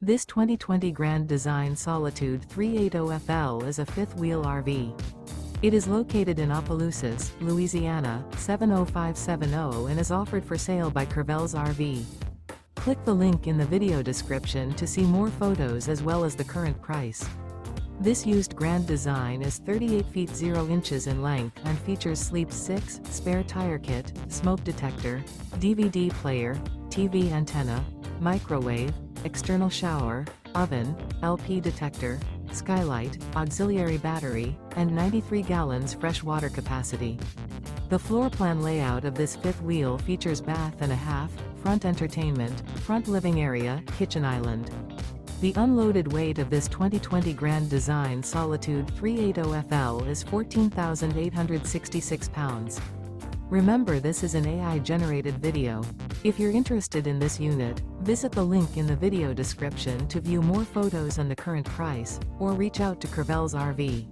This 2020 Grand Design Solitude 380FL is a fifth-wheel RV. It is located in Opelousas, Louisiana, 70570 and is offered for sale by Curvel's RV. Click the link in the video description to see more photos as well as the current price. This used Grand Design is 38 feet 0 inches in length and features Sleep 6, spare tire kit, smoke detector, DVD player, TV antenna, microwave, external shower, oven, LP detector, skylight, auxiliary battery, and 93 gallons fresh water capacity. The floor plan layout of this fifth wheel features bath and a half, front entertainment, front living area, kitchen island. The unloaded weight of this 2020 Grand Design Solitude 380FL is 14,866 pounds. Remember, this is an AI-generated video. If you're interested in this unit, visit the link in the video description to view more photos and the current price, or reach out to Curvel's RV.